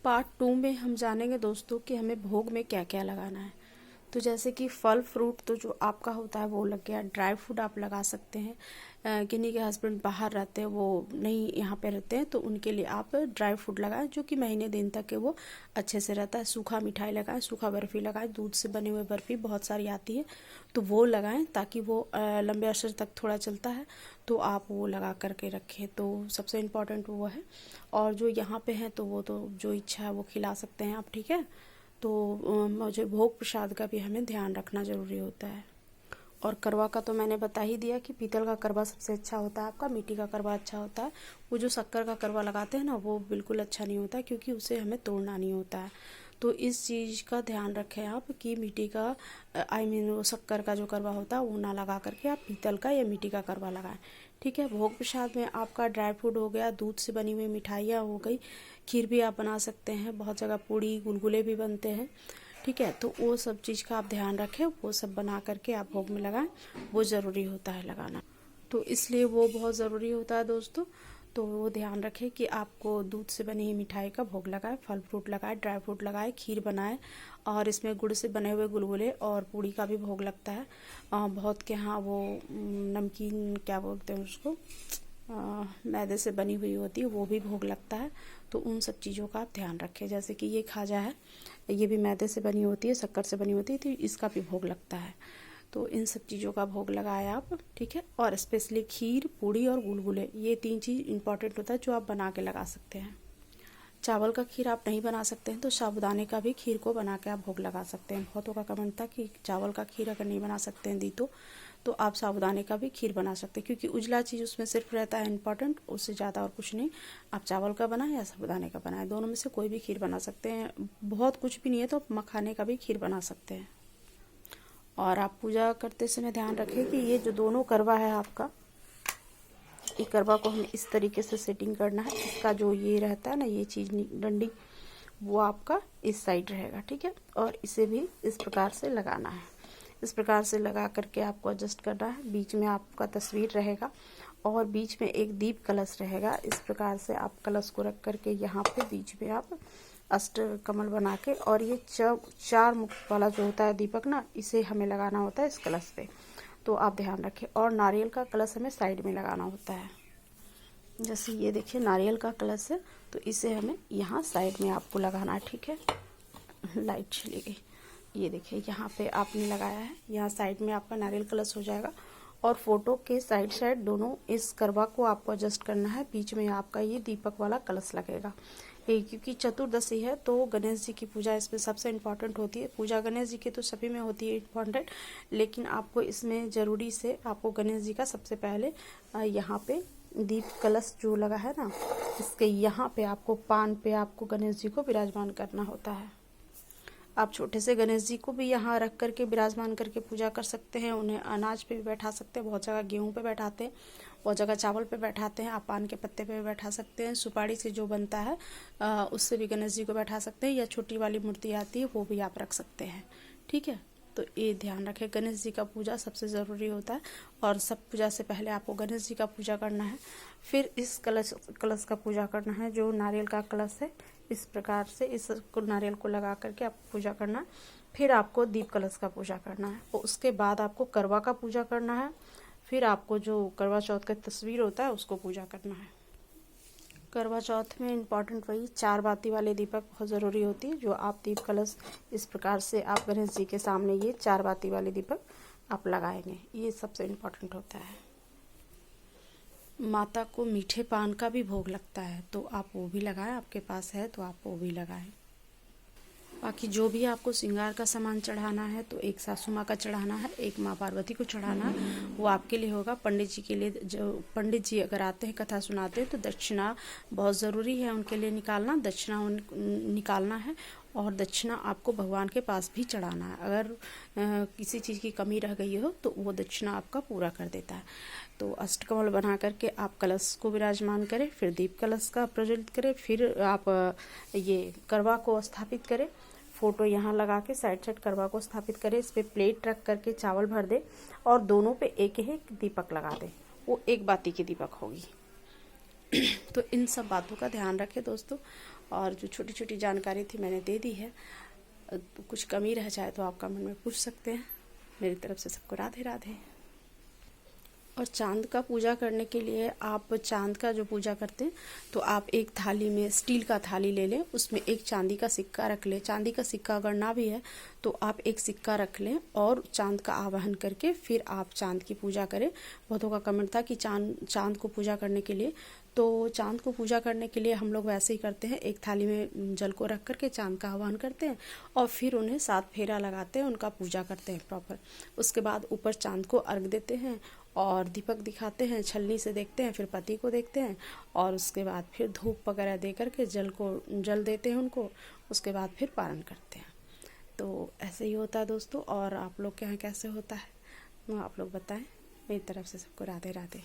Part 2 में हम जानेंगे दोस्तों कि हमें भोग में क्या क्या लगाना है। तो जैसे कि फल फ्रूट तो जो आपका होता है वो लग गया। ड्राई फ्रूट आप लगा सकते हैं। किन्हीं के हस्बैंड बाहर रहते हैं, वो नहीं यहाँ पे रहते हैं, तो उनके लिए आप ड्राई फ्रूट लगाएं जो कि महीने दिन तक के वो अच्छे से रहता है। सूखा मिठाई लगाएं, सूखा बर्फ़ी लगाएं, दूध से बने हुए बर्फ़ी बहुत सारी आती है तो वो लगाएं ताकि वो लंबे अरसे तक थोड़ा चलता है, तो आप वो लगा करके रखें। तो सबसे इम्पोर्टेंट वो है। और जो यहाँ पे हैं तो वो तो जो इच्छा है वो खिला सकते हैं आप, ठीक है। तो मुझे भोग प्रसाद का भी हमें ध्यान रखना ज़रूरी होता है। और करवा का तो मैंने बता ही दिया कि पीतल का करवा सबसे अच्छा होता है आपका, मिट्टी का करवा अच्छा होता है। वो जो शक्कर का करवा लगाते हैं ना वो बिल्कुल अच्छा नहीं होता, क्योंकि उसे हमें तोड़ना नहीं होता है। तो इस चीज़ का ध्यान रखें आप कि मिट्टी का वो शक्कर का जो करवा होता है वो ना लगा करके आप पीतल का या मिट्टी का करवा लगाएं, ठीक है। भोग प्रसाद में आपका ड्राई फ्रूट हो गया, दूध से बनी हुई मिठाइयाँ हो गई, खीर भी आप बना सकते हैं, बहुत जगह पूड़ी गुलगुले भी बनते हैं, ठीक है। तो वो सब चीज़ का आप ध्यान रखें, वो सब बना करके आप भोग में लगाएं, वो ज़रूरी होता है लगाना। तो इसलिए वो बहुत ज़रूरी होता है दोस्तों। तो वो ध्यान रखें कि आपको दूध से बनी हुई मिठाई का भोग लगाए, फल फ्रूट लगाए, ड्राई फ्रूट लगाए, खीर बनाए, और इसमें गुड़ से बने हुए गुलगुले और पूड़ी का भी भोग लगता है। बहुत के यहाँ वो नमकीन क्या बोलते हैं उसको, मैदे से बनी हुई होती है, वो भी भोग लगता है। तो उन सब चीज़ों का आप ध्यान रखें। जैसे कि ये खाजा है, ये भी मैदे से बनी होती है, शक्कर से बनी होती है, तो इसका भी भोग लगता है। तो इन सब चीज़ों का भोग लगाए आप, ठीक है। और स्पेशली खीर, पूड़ी और गुलगुले, ये 3 चीज़ इंपॉर्टेंट होता है जो आप बना के लगा सकते हैं। चावल का खीर आप नहीं बना सकते हैं तो साबूदाने का भी खीर को बना के आप भोग लगा सकते हैं। बहुतों का कमेंट था कि चावल का खीर अगर नहीं बना सकते हैं दी तो आप साबूदाने का भी खीर बना सकते हैं, क्योंकि उजला चीज़ उसमें सिर्फ रहता है इम्पॉर्टेंट, उससे ज़्यादा और कुछ नहीं। आप चावल का बनाएं या साबूदाने का बनाएं, दोनों में से कोई भी खीर बना सकते हैं। बहुत कुछ भी नहीं है तो आप मखाने का भी खीर बना सकते हैं। और आप पूजा करते समय ध्यान रखें कि ये जो दोनों करवा है आपका, ये करवा को हमें इस तरीके से सेटिंग करना है। इसका जो ये रहता है ना, ये चीज़ डंडी, वो आपका इस साइड रहेगा, ठीक है। और इसे भी इस प्रकार से लगाना है। इस प्रकार से लगा करके आपको एडजस्ट करना है। बीच में आपका तस्वीर रहेगा और बीच में एक दीप कलश रहेगा। इस प्रकार से आप कलश को रख करके यहाँ पे बीच में आप अष्ट कमल बना के, और ये 4 मुख वाला जो होता है दीपक ना, इसे हमें लगाना होता है इस कलश पे। तो आप ध्यान रखें। और नारियल का कलश हमें साइड में लगाना होता है। जैसे ये देखिए नारियल का कलश है, तो इसे हमें यहाँ साइड में आपको लगाना है, ठीक है। लाइट चली गई। ये देखिए यहाँ पे आपने लगाया है, यहाँ साइड में आपका नारियल कलश हो जाएगा। और फोटो के साइड दोनों इस करवा को आपको एडजस्ट करना है। बीच में आपका ये दीपक वाला कलश लगेगा। क्योंकि चतुर्दशी है तो गणेश जी की पूजा इसमें सबसे इम्पोर्टेंट होती है। पूजा गणेश जी की तो सभी में होती है इम्पोर्टेंट, लेकिन आपको इसमें ज़रूरी से आपको गणेश जी का सबसे पहले यहाँ पे दीप कलश जो लगा है ना, इसके यहाँ पे आपको पान पे आपको गणेश जी को विराजमान करना होता है। आप छोटे से गणेश जी को भी यहाँ रख करके विराजमान करके पूजा कर सकते हैं। उन्हें अनाज पे भी बैठा सकते हैं, बहुत जगह गेहूं पे बैठाते हैं, बहुत जगह चावल पे बैठाते हैं। आप पान के पत्ते पे भी बैठा सकते हैं। सुपारी से जो बनता है उससे भी गणेश जी को बैठा सकते हैं, या छोटी वाली मूर्ति आती है वो भी आप रख सकते हैं, ठीक है। तो ये ध्यान रखें, गणेश जी का पूजा सबसे ज़रूरी होता है। और सब पूजा से पहले आपको गणेश जी का पूजा करना है, फिर इस कलश का पूजा करना है जो नारियल का कलश है। इस प्रकार से इस नारियल को लगा करके आपको पूजा करना है। फिर आपको दीप कलश का पूजा करना है, और उसके बाद आपको करवा का पूजा करना है। फिर आपको जो करवा चौथ का तस्वीर होता है उसको पूजा करना है। करवा चौथ में इम्पॉर्टेंट वही 4 बाती वाले दीपक बहुत ज़रूरी होती है, जो आप दीप कलश इस प्रकार से आप गणेश जी के सामने ये 4 बाती वाले दीपक आप लगाएंगे, ये सबसे इम्पॉर्टेंट होता है। माता को मीठे पान का भी भोग लगता है, तो आप वो भी लगाएं, आपके पास है तो आप वो भी लगाएं। बाकी जो भी आपको श्रृंगार का सामान चढ़ाना है, तो एक सासू माँ का चढ़ाना है, एक माँ पार्वती को चढ़ाना है, वो आपके लिए होगा। पंडित जी के लिए, जो पंडित जी अगर आते हैं कथा सुनाते हैं, तो दक्षिणा बहुत ज़रूरी है उनके लिए निकालना, दक्षिणा निकालना है। और दक्षिणा आपको भगवान के पास भी चढ़ाना है। अगर किसी चीज़ की कमी रह गई हो तो वो दक्षिणा आपका पूरा कर देता है। तो अष्टकमल बना करके आप कलश को विराजमान करें, फिर दीप कलश का प्रज्वलित करें, फिर आप ये करवा को स्थापित करें। फोटो यहाँ लगा के साइड करवा को स्थापित करें, इस पर प्लेट रख करके चावल भर दे और दोनों पे एक एक दीपक लगा दे, वो 1 बाती की दीपक होगी। तो इन सब बातों का ध्यान रखें दोस्तों। और जो छोटी छोटी जानकारी थी मैंने दे दी है, कुछ कमी रह जाए तो आप कमेंट में पूछ सकते हैं। मेरी तरफ से सबको राधे राधे। और चांद का पूजा करने के लिए आप चांद का जो पूजा करते हैं तो आप एक थाली में स्टील का थाली ले लें, उसमें एक चांदी का सिक्का रख लें। चांदी का सिक्का अगर ना भी है तो आप एक सिक्का रख लें और चांद का आवाहन करके फिर आप चांद की पूजा करें। बहुतों का कमेंट था कि चांद को पूजा करने के लिए, तो चांद को पूजा करने के लिए हम लोग वैसे ही करते हैं, एक थाली में जल को रख करके चांद का आह्वान करते हैं और फिर उन्हें 7 फेरा लगाते हैं, उनका पूजा करते हैं प्रॉपर। उसके बाद ऊपर चांद को अर्घ देते हैं और दीपक दिखाते हैं, छलनी से देखते हैं, फिर पति को देखते हैं और उसके बाद फिर धूप वगैरह दे करके जल देते हैं उनको। उसके बाद फिर पारण करते हैं। तो ऐसे ही होता है दोस्तों। और आप लोग के यहाँ कैसे होता है आप लोग बताएं। मेरी तरफ से सबको राधे राधे।